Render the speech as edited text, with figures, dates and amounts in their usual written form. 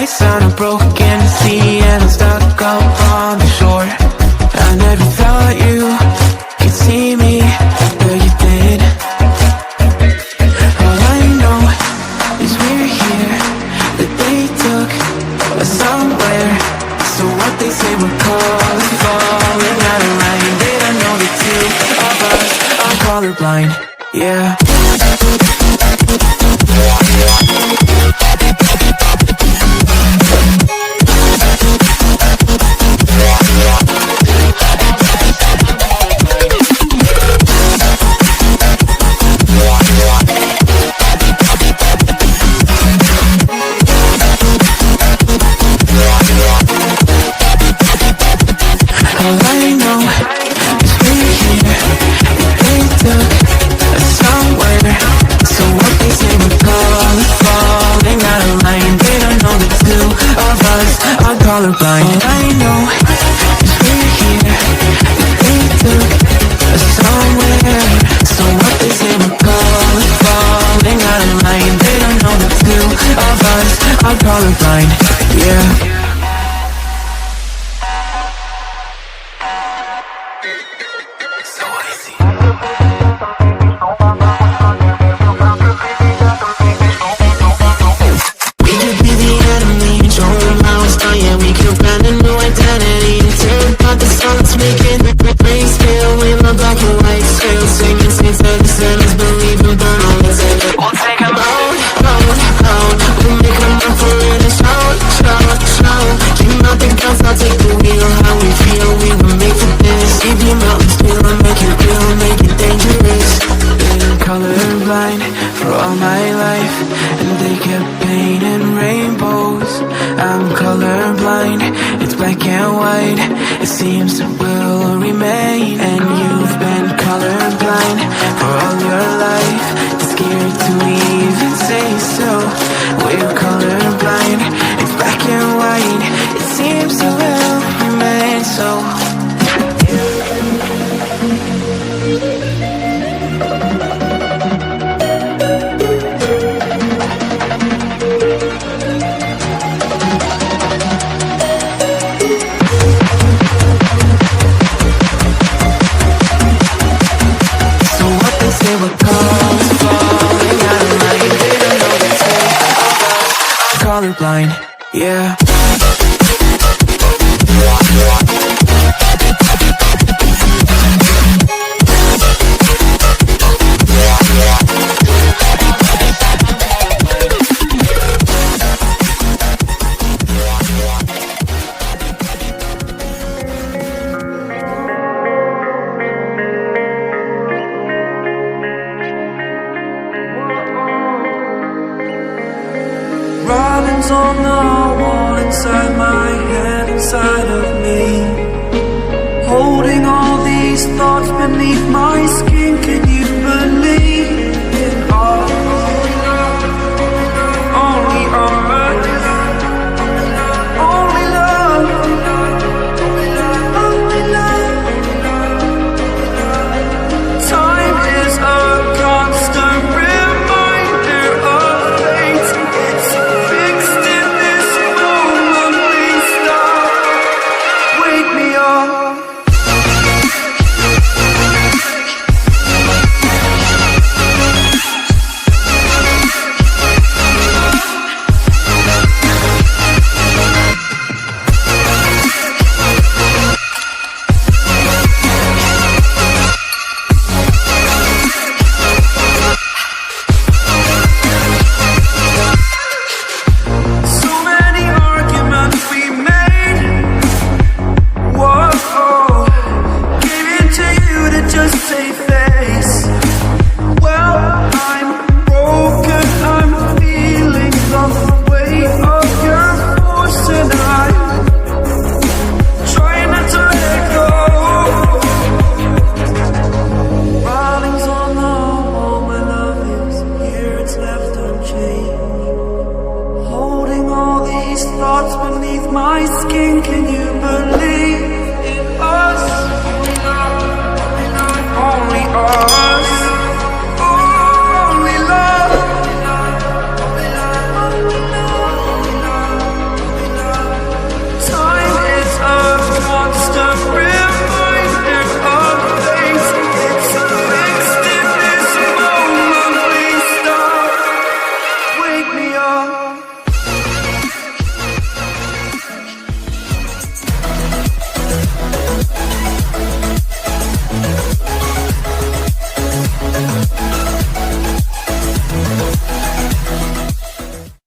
voice on a broken sea, and I'm stuck up on the shore. I never thought you could see me, but you did. All I know is we're here, that they took us somewhere. So what they say we're calling, falling out of line. They don't know the two of us are colorblind, yeah. Colorblind. All I know is we're here, they took us somewhere. So what they say we're calling, falling out of line. They don't know the two of us are colorblind, yeah. So easy. We could be the enemy, show them how it's done, yeah. We could brand a new identity, tear apart the songs, making rain still in the black and white scale, singing saints of the sinners, believe and burn all the sin. We'll take them out, we'll make them up for it and show. Keep out the guns, I'll take the wheel, how we feel, we were made for this. Keep your mountains still and make it real, make it dangerous. Been colorblind for all my life, and they kept painting rainbows. I'm colorblind, it's black and white, it seems it will remain. And you've been colorblind for all your life, it's scared to even say so. We're colorblind, it's black and white, it seems it will remain so. Colorblind, yeah. Writings on the wall inside my head, inside of me, holding all these thoughts beneath my skin. Can you believe in all? Only art, only love, only love. Time is a constant reminder of fate. It's fixed in this moment. Please stop, wake me up. My skin, can you believe in us? Only us.